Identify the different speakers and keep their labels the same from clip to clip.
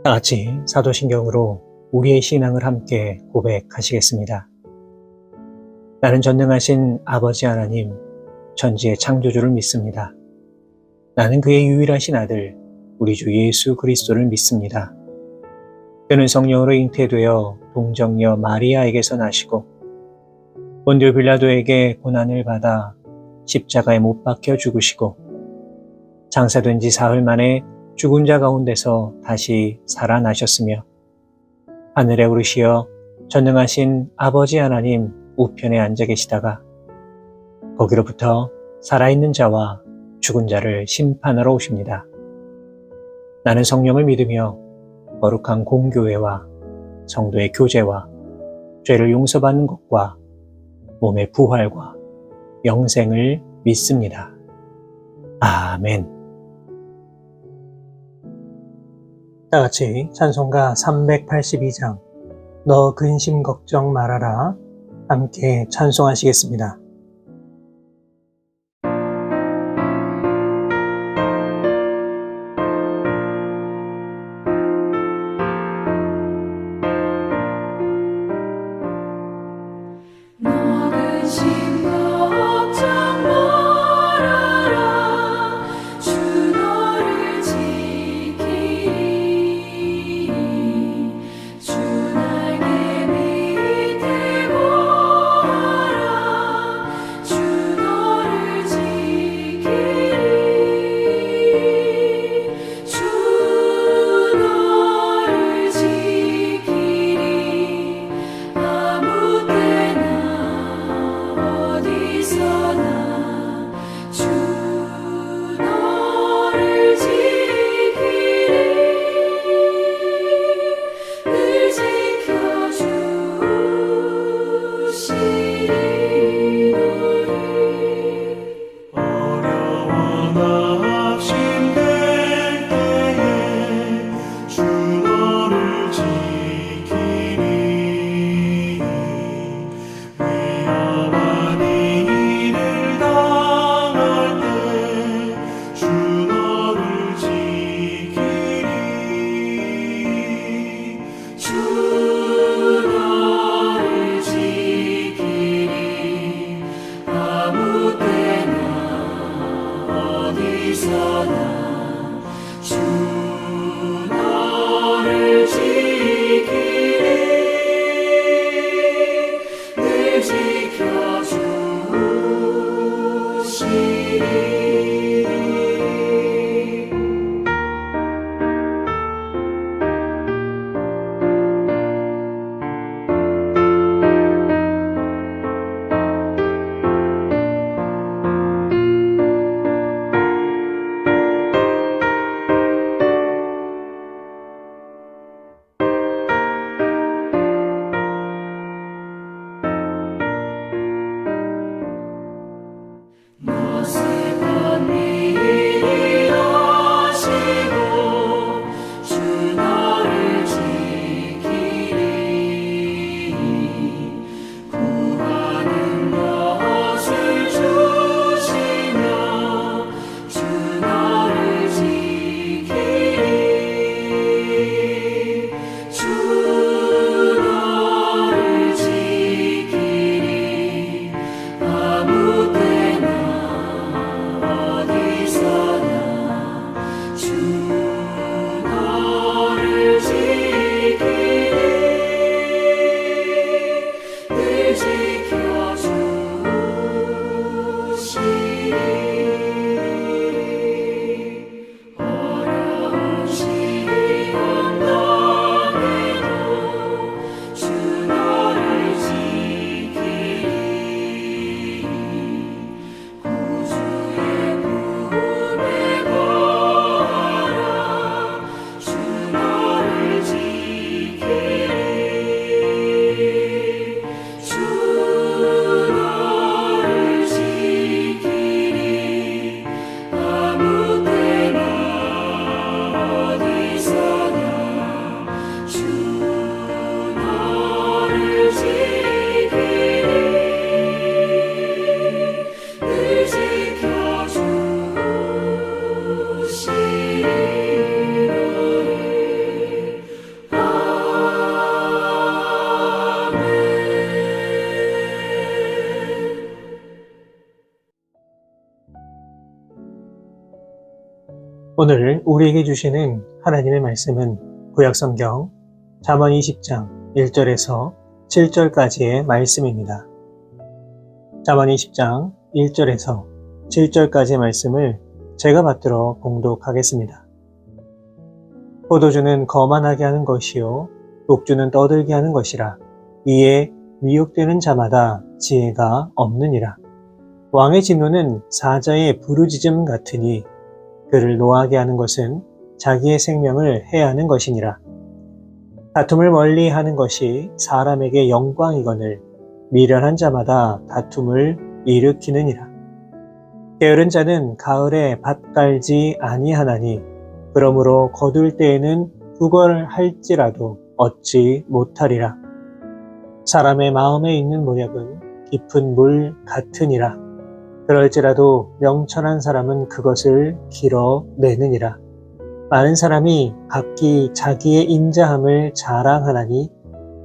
Speaker 1: 다 같이 사도신경으로 우리의 신앙을 함께 고백하시겠습니다. 나는 전능하신 아버지 하나님, 천지의 창조주를 믿습니다. 나는 그의 유일하신 아들, 우리 주 예수 그리스도를 믿습니다. 그는 성령으로 잉태되어 동정녀 마리아에게서 나시고 본디오 빌라도에게 고난을 받아 십자가에 못 박혀 죽으시고 장사된 지 사흘 만에 죽은 자 가운데서 다시 살아나셨으며 하늘에 오르시어 전능하신 아버지 하나님 우편에 앉아 계시다가 거기로부터 살아있는 자와 죽은 자를 심판하러 오십니다. 나는 성령을 믿으며 거룩한 공교회와 성도의 교제와 죄를 용서받는 것과 몸의 부활과 영생을 믿습니다. 아멘. 다 같이 찬송가 382장 너 근심 걱정 말아라 함께 찬송하시겠습니다. 오늘 우리에게 주시는 하나님의 말씀은 구약성경 잠언 20장 1절에서 7절까지의 말씀입니다. 잠언 20장 1절에서 7절까지의 말씀을 제가 받들어 봉독하겠습니다. 포도주는 거만하게 하는 것이요 독주는 떠들게 하는 것이라. 이에 미혹되는 자마다 지혜가 없느니라. 왕의 진노는 사자의 부르짖음 같으니 그를 노하게 하는 것은 자기의 생명을 해하는 것이니라. 다툼을 멀리 하는 것이 사람에게 영광이거늘 미련한 자마다 다툼을 일으키느니라. 게으른 자는 가을에 밭 갈지 아니하나니 그러므로 거둘 때에는 구걸할지라도 얻지 못하리라. 사람의 마음에 있는 모략은 깊은 물 같으니라. 그럴지라도 명철한 사람은 그것을 길어내느니라. 많은 사람이 각기 자기의 인자함을 자랑하나니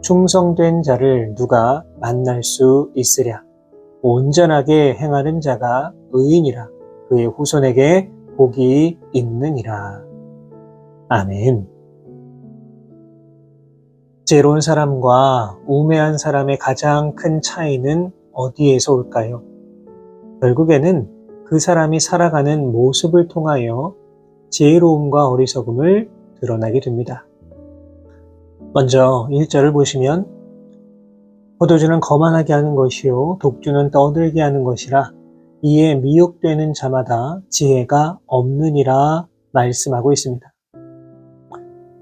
Speaker 1: 충성된 자를 누가 만날 수 있으랴. 온전하게 행하는 자가 의인이라. 그의 후손에게 복이 있느니라. 아멘. 지혜로운 사람과 우매한 사람의 가장 큰 차이는 어디에서 올까요? 결국에는 그 사람이 살아가는 모습을 통하여 지혜로움과 어리석음을 드러나게 됩니다. 먼저 1절을 보시면 포도주는 거만하게 하는 것이요 독주는 떠들게 하는 것이라. 이에 미혹되는 자마다 지혜가 없느니라 말씀하고 있습니다.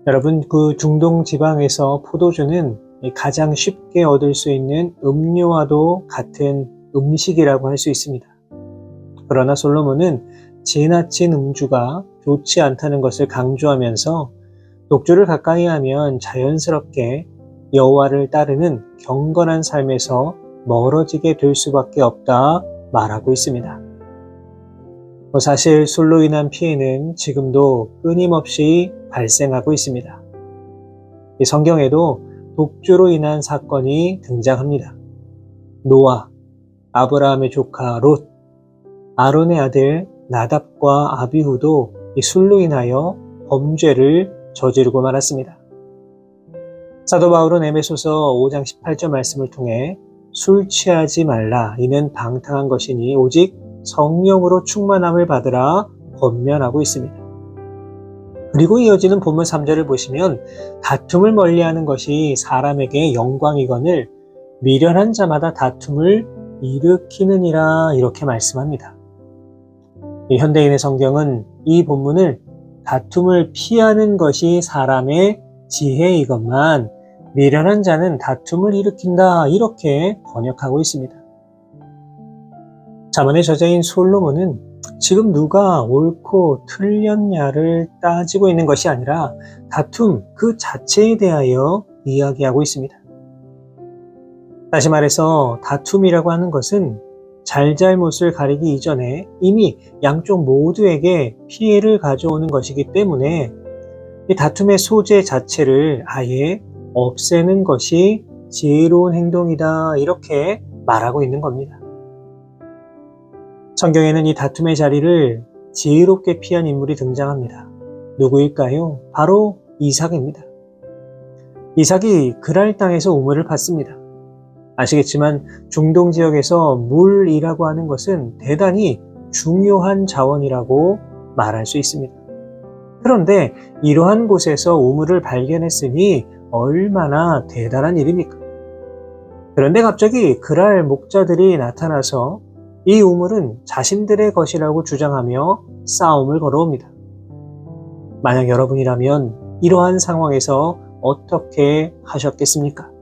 Speaker 1: 여러분, 그 중동 지방에서 포도주는 가장 쉽게 얻을 수 있는 음료와도 같은 음식이라고 할 수 있습니다. 그러나 솔로몬은 지나친 음주가 좋지 않다는 것을 강조하면서 독주를 가까이 하면 자연스럽게 여호와를 따르는 경건한 삶에서 멀어지게 될 수밖에 없다 말하고 있습니다. 사실 술로 인한 피해는 지금도 끊임없이 발생하고 있습니다. 성경에도 독주로 인한 사건이 등장합니다. 노아, 아브라함의 조카 롯, 아론의 아들 나답과 아비후도 술로 인하여 범죄를 저지르고 말았습니다. 사도 바울은 에베소서 5장 18절 말씀을 통해 술 취하지 말라. 이는 방탕한 것이니 오직 성령으로 충만함을 받으라 권면하고 있습니다. 그리고 이어지는 본문 3절을 보시면 다툼을 멀리하는 것이 사람에게 영광이거늘 미련한 자마다 다툼을 일으키느니라 이렇게 말씀합니다. 현대인의 성경은 이 본문을 다툼을 피하는 것이 사람의 지혜이건만 미련한 자는 다툼을 일으킨다 이렇게 번역하고 있습니다. 잠언의 저자인 솔로몬은 지금 누가 옳고 틀렸냐를 따지고 있는 것이 아니라 다툼 그 자체에 대하여 이야기하고 있습니다. 다시 말해서 다툼이라고 하는 것은 잘잘못을 가리기 이전에 이미 양쪽 모두에게 피해를 가져오는 것이기 때문에 이 다툼의 소재 자체를 아예 없애는 것이 지혜로운 행동이다 이렇게 말하고 있는 겁니다. 성경에는 이 다툼의 자리를 지혜롭게 피한 인물이 등장합니다. 누구일까요? 바로 이삭입니다. 이삭이 그랄 땅에서 우물을 팠습니다. 아시겠지만 중동 지역에서 물이라고 하는 것은 대단히 중요한 자원이라고 말할 수 있습니다. 그런데 이러한 곳에서 우물을 발견했으니 얼마나 대단한 일입니까? 그런데 갑자기 그랄 목자들이 나타나서 이 우물은 자신들의 것이라고 주장하며 싸움을 걸어옵니다. 만약 여러분이라면 이러한 상황에서 어떻게 하셨겠습니까?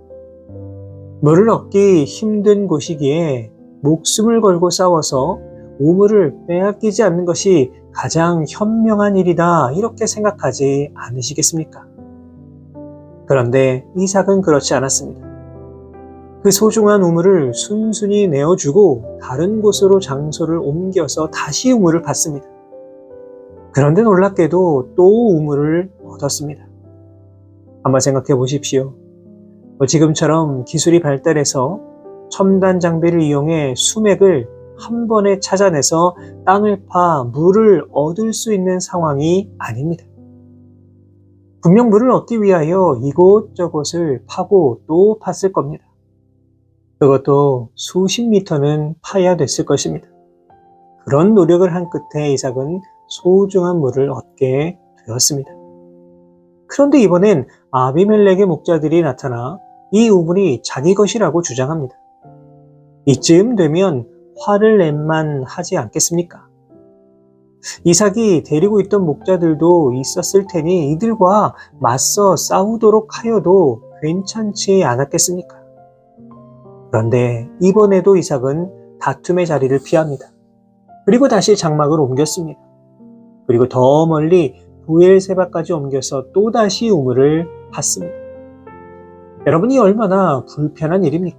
Speaker 1: 물을 얻기 힘든 곳이기에 목숨을 걸고 싸워서 우물을 빼앗기지 않는 것이 가장 현명한 일이다 이렇게 생각하지 않으시겠습니까? 그런데 이삭은 그렇지 않았습니다. 그 소중한 우물을 순순히 내어주고 다른 곳으로 장소를 옮겨서 다시 우물을 팠습니다. 그런데 놀랍게도 또 우물을 얻었습니다. 한번 생각해 보십시오. 지금처럼 기술이 발달해서 첨단 장비를 이용해 수맥을 한 번에 찾아내서 땅을 파 물을 얻을 수 있는 상황이 아닙니다. 분명 물을 얻기 위하여 이곳저곳을 파고 또 팠을 겁니다. 그것도 수십 미터는 파야 됐을 것입니다. 그런 노력을 한 끝에 이삭은 소중한 물을 얻게 되었습니다. 그런데 이번엔 아비멜렉의 목자들이 나타나 이 우물이 자기 것이라고 주장합니다. 이쯤 되면 화를 낼만 하지 않겠습니까? 이삭이 데리고 있던 목자들도 있었을 테니 이들과 맞서 싸우도록 하여도 괜찮지 않았겠습니까? 그런데 이번에도 이삭은 다툼의 자리를 피합니다. 그리고 다시 장막을 옮겼습니다. 그리고 더 멀리 부엘세바까지 옮겨서 또다시 우물을 팠습니다. 여러분이 얼마나 불편한 일입니까?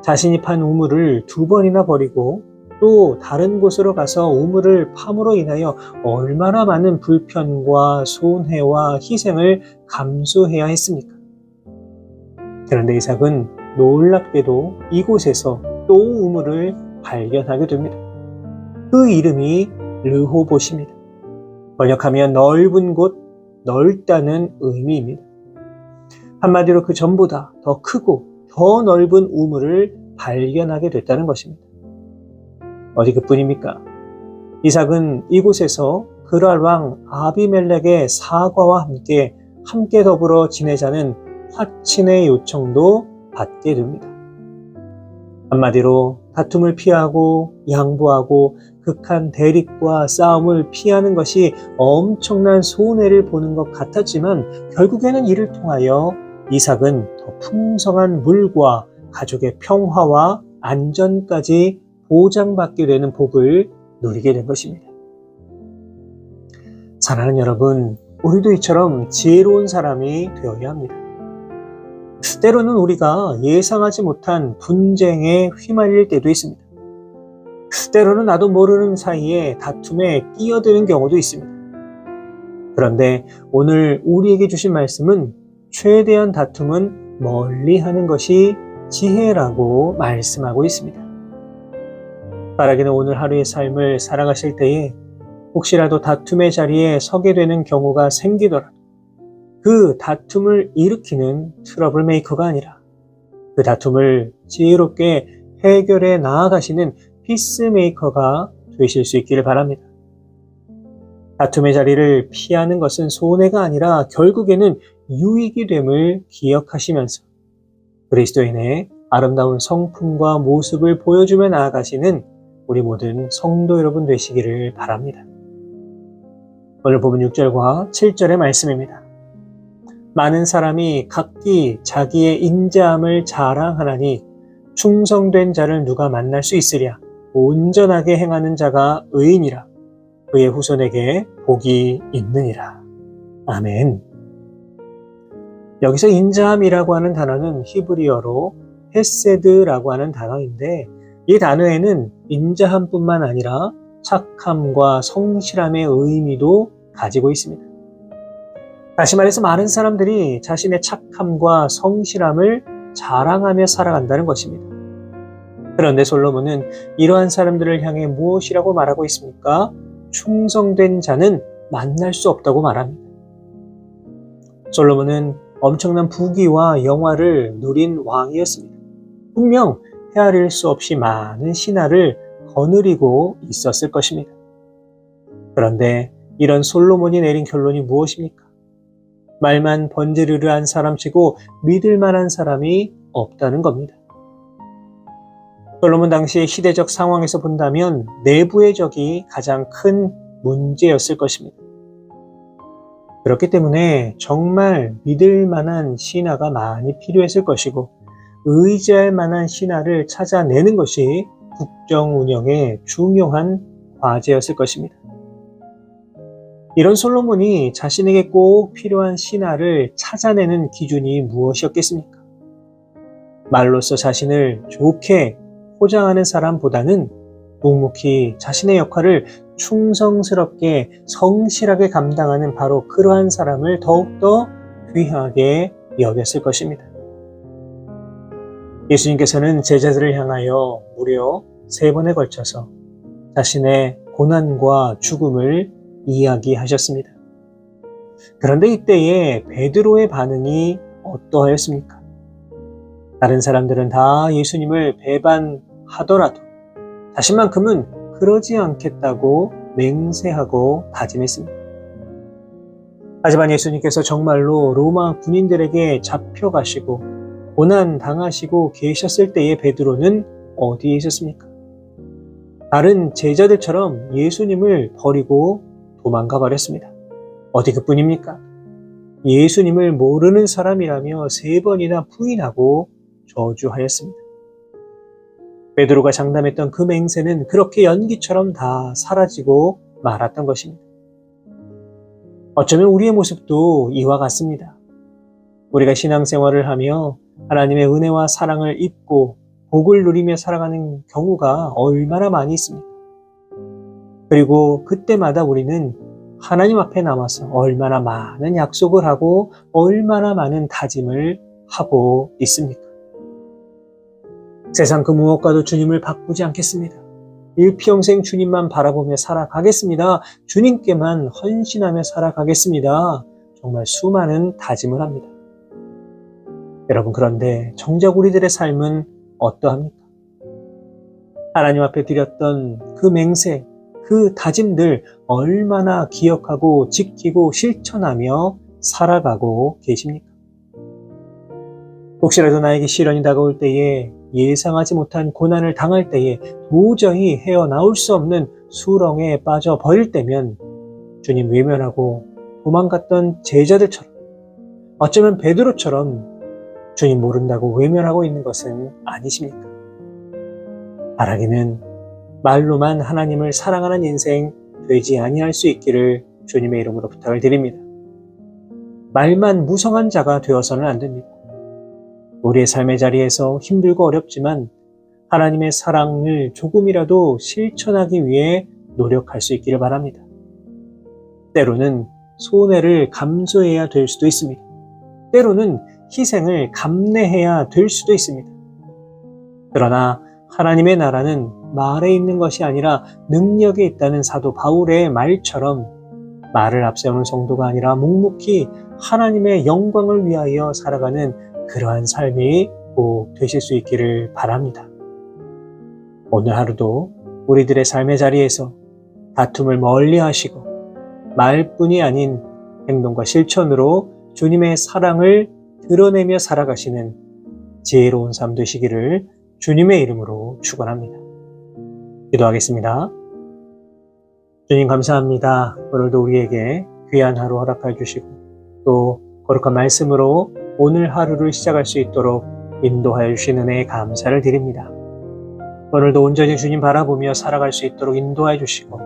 Speaker 1: 자신이 판 우물을 2번이나 버리고 또 다른 곳으로 가서 우물을 팜으로 인하여 얼마나 많은 불편과 손해와 희생을 감수해야 했습니까? 그런데 이삭은 놀랍게도 이곳에서 또 우물을 발견하게 됩니다. 그 이름이 르호봇입니다. 번역하면 넓은 곳, 넓다는 의미입니다. 한마디로 그 전보다 더 크고 더 넓은 우물을 발견하게 됐다는 것입니다. 어디 그뿐입니까? 이삭은 이곳에서 그랄 왕 아비멜렉의 사과와 함께 더불어 지내자는 화친의 요청도 받게 됩니다. 한마디로 다툼을 피하고 양보하고 극한 대립과 싸움을 피하는 것이 엄청난 손해를 보는 것 같았지만 결국에는 이를 통하여 이삭은 더 풍성한 물과 가족의 평화와 안전까지 보장받게 되는 복을 누리게 된 것입니다. 사랑하는 여러분, 우리도 이처럼 지혜로운 사람이 되어야 합니다. 때로는 우리가 예상하지 못한 분쟁에 휘말릴 때도 있습니다. 때로는 나도 모르는 사이에 다툼에 끼어드는 경우도 있습니다. 그런데 오늘 우리에게 주신 말씀은 최대한 다툼은 멀리하는 것이 지혜라고 말씀하고 있습니다. 바라기는 오늘 하루의 삶을 살아가실 때에 혹시라도 다툼의 자리에 서게 되는 경우가 생기더라도 그 다툼을 일으키는 트러블 메이커가 아니라 그 다툼을 지혜롭게 해결해 나아가시는 피스메이커가 되실 수 있기를 바랍니다. 다툼의 자리를 피하는 것은 손해가 아니라 결국에는 유익이 됨을 기억하시면서 그리스도인의 아름다운 성품과 모습을 보여주며 나아가시는 우리 모든 성도 여러분 되시기를 바랍니다. 오늘 본문 6절과 7절의 말씀입니다. 많은 사람이 각기 자기의 인자함을 자랑하나니 충성된 자를 누가 만날 수 있으랴. 온전하게 행하는 자가 의인이라. 그의 후손에게 복이 있느니라. 아멘. 여기서 인자함이라고 하는 단어는 히브리어로 헤세드라고 하는 단어인데 이 단어에는 인자함뿐만 아니라 착함과 성실함의 의미도 가지고 있습니다. 다시 말해서 많은 사람들이 자신의 착함과 성실함을 자랑하며 살아간다는 것입니다. 그런데 솔로몬은 이러한 사람들을 향해 무엇이라고 말하고 있습니까? 충성된 자는 만날 수 없다고 말합니다. 솔로몬은 엄청난 부귀와 영화를 누린 왕이었습니다. 분명 헤아릴 수 없이 많은 신하를 거느리고 있었을 것입니다. 그런데 이런 솔로몬이 내린 결론이 무엇입니까? 말만 번지르르한 사람치고 믿을 만한 사람이 없다는 겁니다. 솔로몬 당시의 시대적 상황에서 본다면 내부의 적이 가장 큰 문제였을 것입니다. 그렇기 때문에 정말 믿을 만한 신하가 많이 필요했을 것이고 의지할 만한 신하를 찾아내는 것이 국정 운영의 중요한 과제였을 것입니다. 이런 솔로몬이 자신에게 꼭 필요한 신하를 찾아내는 기준이 무엇이었겠습니까? 말로써 자신을 좋게 포장하는 사람보다는 묵묵히 자신의 역할을 충성스럽게 성실하게 감당하는 바로 그러한 사람을 더욱더 귀하게 여겼을 것입니다. 예수님께서는 제자들을 향하여 무려 3번에 걸쳐서 자신의 고난과 죽음을 이야기하셨습니다. 그런데 이때에 베드로의 반응이 어떠하였습니까? 다른 사람들은 다 예수님을 배반하더라도 자신만큼은 그러지 않겠다고 맹세하고 다짐했습니다. 하지만 예수님께서 정말로 로마 군인들에게 잡혀가시고 고난 당하시고 계셨을 때에 베드로는 어디에 있었습니까? 다른 제자들처럼 예수님을 버리고 도망가 버렸습니다. 어디 그뿐입니까? 예수님을 모르는 사람이라며 3번이나 부인하고 저주하였습니다. 베드로가 장담했던 그 맹세는 그렇게 연기처럼 다 사라지고 말았던 것입니다. 어쩌면 우리의 모습도 이와 같습니다. 우리가 신앙생활을 하며 하나님의 은혜와 사랑을 입고 복을 누리며 살아가는 경우가 얼마나 많이 있습니까? 그리고 그때마다 우리는 하나님 앞에 남아서 얼마나 많은 약속을 하고 얼마나 많은 다짐을 하고 있습니까? 세상 그 무엇과도 주님을 바꾸지 않겠습니다. 일평생 주님만 바라보며 살아가겠습니다. 주님께만 헌신하며 살아가겠습니다. 정말 수많은 다짐을 합니다. 여러분, 그런데 정작 우리들의 삶은 어떠합니까? 하나님 앞에 드렸던 그 맹세, 그 다짐들 얼마나 기억하고 지키고 실천하며 살아가고 계십니까? 혹시라도 나에게 시련이 다가올 때에, 예상하지 못한 고난을 당할 때에 도저히 헤어나올 수 없는 수렁에 빠져 버릴 때면 주님 외면하고 도망갔던 제자들처럼, 어쩌면 베드로처럼 주님 모른다고 외면하고 있는 것은 아니십니까? 바라기는 말로만 하나님을 사랑하는 인생 되지 아니할 수 있기를 주님의 이름으로 부탁을 드립니다. 말만 무성한 자가 되어서는 안 됩니다. 우리의 삶의 자리에서 힘들고 어렵지만 하나님의 사랑을 조금이라도 실천하기 위해 노력할 수 있기를 바랍니다. 때로는 손해를 감수해야 될 수도 있습니다. 때로는 희생을 감내해야 될 수도 있습니다. 그러나 하나님의 나라는 말에 있는 것이 아니라 능력에 있다는 사도 바울의 말처럼 말을 앞세우는 성도가 아니라 묵묵히 하나님의 영광을 위하여 살아가는 그러한 삶이 꼭 되실 수 있기를 바랍니다. 오늘 하루도 우리들의 삶의 자리에서 다툼을 멀리 하시고 말뿐이 아닌 행동과 실천으로 주님의 사랑을 드러내며 살아가시는 지혜로운 삶 되시기를 주님의 이름으로 축원합니다. 기도하겠습니다. 주님 감사합니다. 오늘도 우리에게 귀한 하루 허락해 주시고 또 거룩한 말씀으로 오늘 하루를 시작할 수 있도록 인도하여 주신 은혜에 감사를 드립니다. 오늘도 온전히 주님 바라보며 살아갈 수 있도록 인도하여 주시고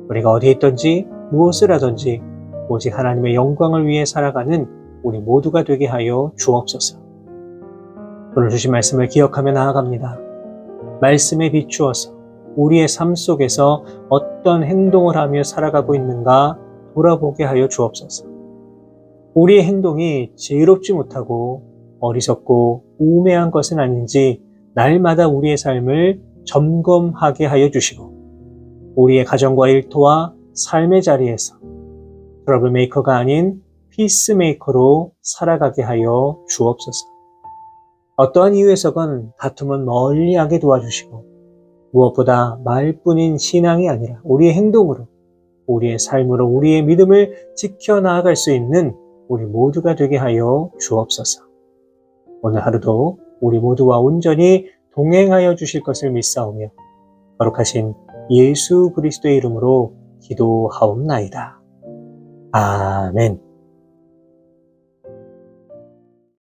Speaker 1: 우리가 어디에 있든지 무엇을 하든지 오직 하나님의 영광을 위해 살아가는 우리 모두가 되게 하여 주옵소서. 오늘 주신 말씀을 기억하며 나아갑니다. 말씀에 비추어서 우리의 삶 속에서 어떤 행동을 하며 살아가고 있는가 돌아보게 하여 주옵소서. 우리의 행동이 지혜롭지 못하고 어리석고 우매한 것은 아닌지 날마다 우리의 삶을 점검하게 하여 주시고 우리의 가정과 일터와 삶의 자리에서 트러블 메이커가 아닌 피스메이커로 살아가게 하여 주옵소서. 어떠한 이유에서건 다툼은 멀리하게 도와주시고 무엇보다 말뿐인 신앙이 아니라 우리의 행동으로 우리의 삶으로 우리의 믿음을 지켜나갈 수 있는 우리 모두가 되게 하여 주옵소서. 오늘 하루도 우리 모두와 온전히 동행하여 주실 것을 믿사오며 거룩하신 예수 그리스도의 이름으로 기도하옵나이다. 아멘.